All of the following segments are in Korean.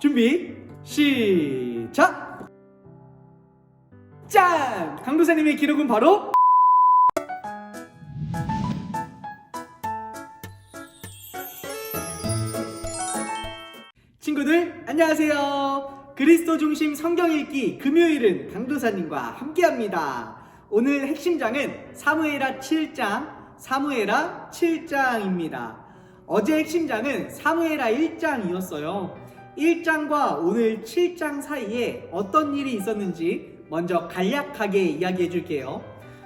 준비 시작! 짠! 강도사님의 기록은 바로 친구들 안녕하세요. 그리스도 중심 성경 읽기 금요일은 강도사님과 함께합니다. 오늘 핵심장은 사무엘하 7장입니다. 어제 핵심장은 사무엘하 1장이었어요. 1장과 오늘 7장 사이에 어떤 일이 있었는지 먼저 간략하게 이야기해 줄게요.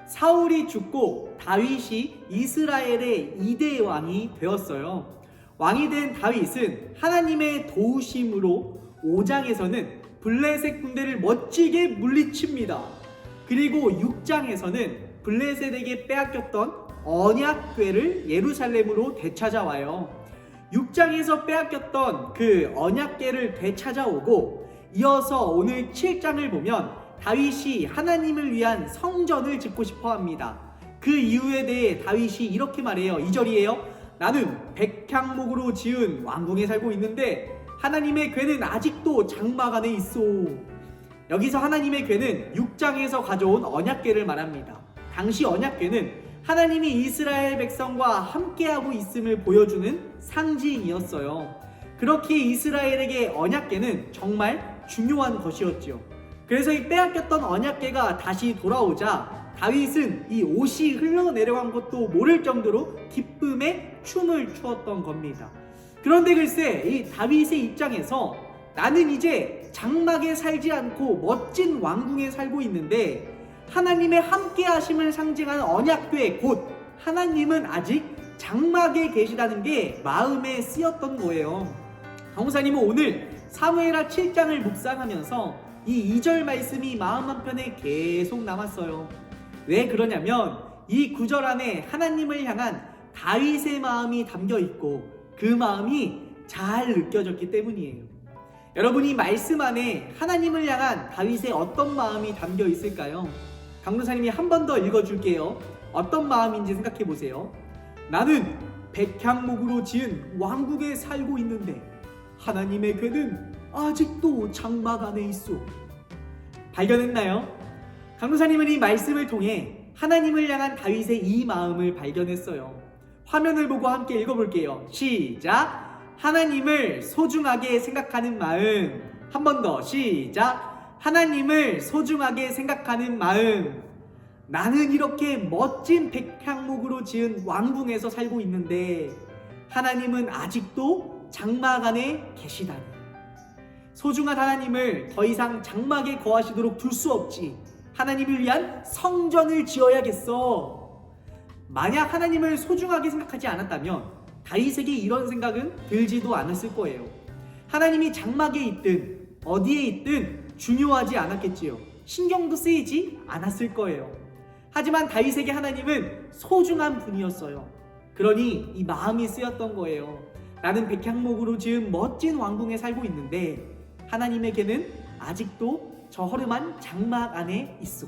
사울이 죽고 다윗이 이스라엘의 2대 왕이 되었어요. 왕이 된 다윗은 하나님의 도우심으로 5장에서는 블레셋 군대를 멋지게 물리칩니다. 그리고 6장에서는 블레셋에게 빼앗겼던 언약궤를 예루살렘으로 되찾아와요. 6장에서 빼앗겼던 그 언약궤를 되찾아오고 이어서 오늘 7장을 보면 다윗이 하나님을 위한 성전을 짓고 싶어 합니다. 그 이유에 대해 다윗이 이렇게 말해요. 2절이에요. 나는 백향목으로 지은 왕궁에 살고 있는데 하나님의 궤는 아직도 장막 안에 있어. 여기서 하나님의 궤는 6장에서 가져온 언약궤를 말합니다. 당시 언약궤는 하나님이 이스라엘 백성과 함께하고 있음을 보여주는 상징이었어요. 그렇게 이스라엘에게 언약궤는 정말 중요한 것이었죠. 그래서 이 빼앗겼던 언약궤가 다시 돌아오자 다윗은 이 옷이 흘러내려간 것도 모를 정도로 기쁨에 춤을 추었던 겁니다. 그런데 글쎄 이 다윗의 입장에서 나는 이제 장막에 살지 않고 멋진 왕궁에 살고 있는데 하나님의 함께 하심을 상징하는 언약궤 곧 하나님은 아직 장막에 계시다는 게 마음에 쓰였던 거예요. 강호사님은 오늘 사무엘하 7장을 묵상하면서 이 2절 말씀이 마음 한편에 계속 남았어요. 왜 그러냐면 이 구절 안에 하나님을 향한 다윗의 마음이 담겨 있고 그 마음이 잘 느껴졌기 때문이에요. 여러분 이 말씀 안에 하나님을 향한 다윗의 어떤 마음이 담겨 있을까요? 강도사님이 한 번 더 읽어줄게요. 어떤 마음인지 생각해 보세요. 나는 백향목으로 지은 왕국에 살고 있는데 하나님의 궤는 아직도 장막 안에 있어. 발견했나요? 강도사님은 이 말씀을 통해 하나님을 향한 다윗의 이 마음을 발견했어요. 화면을 보고 함께 읽어볼게요. 시작! 하나님을 소중하게 생각하는 마음. 한 번 더 시작! 하나님을 소중하게 생각하는 마음. 나는 이렇게 멋진 백향목으로 지은 왕궁에서 살고 있는데 하나님은 아직도 장막 안에 계시다니. 소중한 하나님을 더 이상 장막에 거하시도록 둘 수 없지. 하나님을 위한 성전을 지어야겠어. 만약 하나님을 소중하게 생각하지 않았다면 다윗에게 이런 생각은 들지도 않았을 거예요. 하나님이 장막에 있든 어디에 있든 중요하지 않았겠지요. 신경도 쓰이지 않았을 거예요. 하지만 다윗에게 하나님은 소중한 분이었어요. 그러니 이 마음이 쓰였던 거예요. 나는 백향목으로 지은 멋진 왕궁에 살고 있는데 하나님에게는 아직도 저 허름한 장막 안에 있어.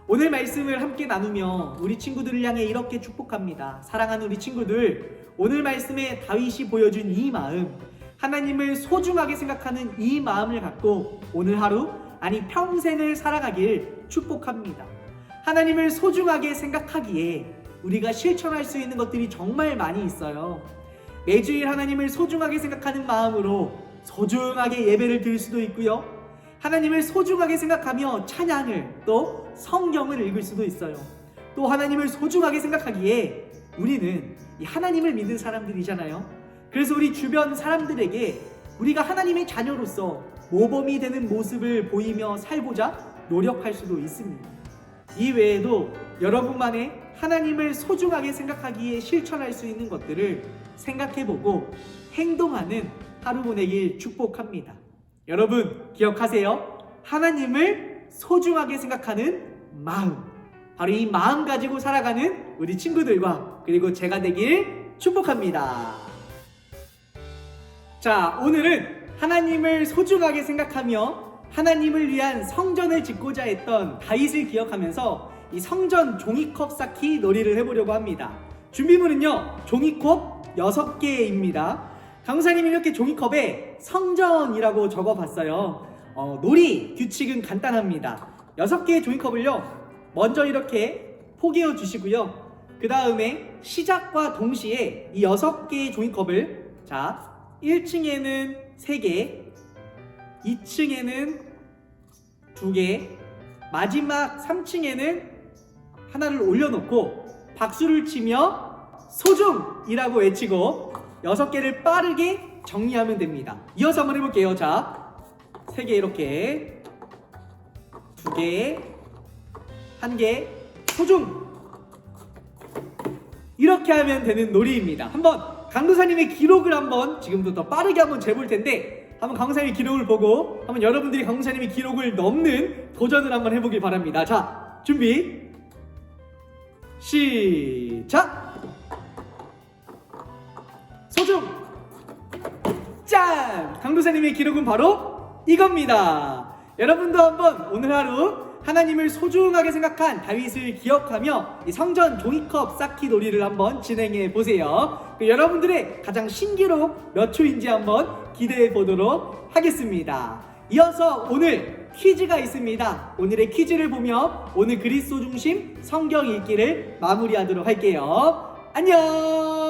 오늘 말씀을 함께 나누며 우리 친구들을 향해 이렇게 축복합니다. 사랑하는 우리 친구들, 오늘 말씀에 다윗이 보여준 이 마음, 하나님을 소중하게 생각하는 이 마음을 갖고 오늘 하루, 아니 평생을 살아가길 축복합니다. 하나님을 소중하게 생각하기에 우리가 실천할 수 있는 것들이 정말 많이 있어요. 매주일 하나님을 소중하게 생각하는 마음으로 소중하게 예배를 드릴 수도 있고요. 하나님을 소중하게 생각하며 찬양을 또 성경을 읽을 수도 있어요. 또 하나님을 소중하게 생각하기에 우리는 이 하나님을 믿는 사람들이잖아요. 그래서 우리 주변 사람들에게 우리가 하나님의 자녀로서 모범이 되는 모습을 보이며 살고자 노력할 수도 있습니다. 이 외에도 여러분만의 하나님을 소중하게 생각하기에 실천할 수 있는 것들을 생각해보고 행동하는 하루 보내길 축복합니다. 여러분 기억하세요. 하나님을 소중하게 생각하는 마음, 바로 이 마음 가지고 살아가는 우리 친구들과 그리고 제가 되길 축복합니다. 자, 오늘은 하나님을 소중하게 생각하며 하나님을 위한 성전을 짓고자 했던 다윗을 기억하면서 이 성전 종이컵 쌓기 놀이를 해보려고 합니다. 준비물은요, 종이컵 6개입니다. 강사님이 이렇게 종이컵에 성전이라고 적어봤어요. 놀이 규칙은 간단합니다. 6개의 종이컵을요, 먼저 이렇게 포개어 주시고요. 그 다음에 시작과 동시에 이 6개의 종이컵을, 자, 1층에는 3개, 2층에는 2개, 마지막 3층에는 하나를 올려놓고 박수를 치며 소중이라고 외치고 6개를 빠르게 정리하면 됩니다. 이어서 한번 해볼게요. 자, 3개 이렇게, 2개, 1개, 소중! 이렇게 하면 되는 놀이입니다. 한번 강도사님의 기록을 한번 지금부터 빠르게 한번 재볼 텐데, 한번 강도사님의 기록을 보고 한번 여러분들이 강도사님의 기록을 넘는 도전을 한번 해보길 바랍니다. 자, 준비 시작! 소중! 짠! 강도사님의 기록은 바로 이겁니다. 여러분도 한번 오늘 하루 하나님을 소중하게 생각한 다윗을 기억하며 이 성전 종이컵 쌓기 놀이를 한번 진행해 보세요. 여러분들의 가장 신기록 몇 초인지 한번 기대해 보도록 하겠습니다. 이어서 오늘 퀴즈가 있습니다. 오늘의 퀴즈를 보며 오늘 그리스도 중심 성경 읽기를 마무리하도록 할게요. 안녕!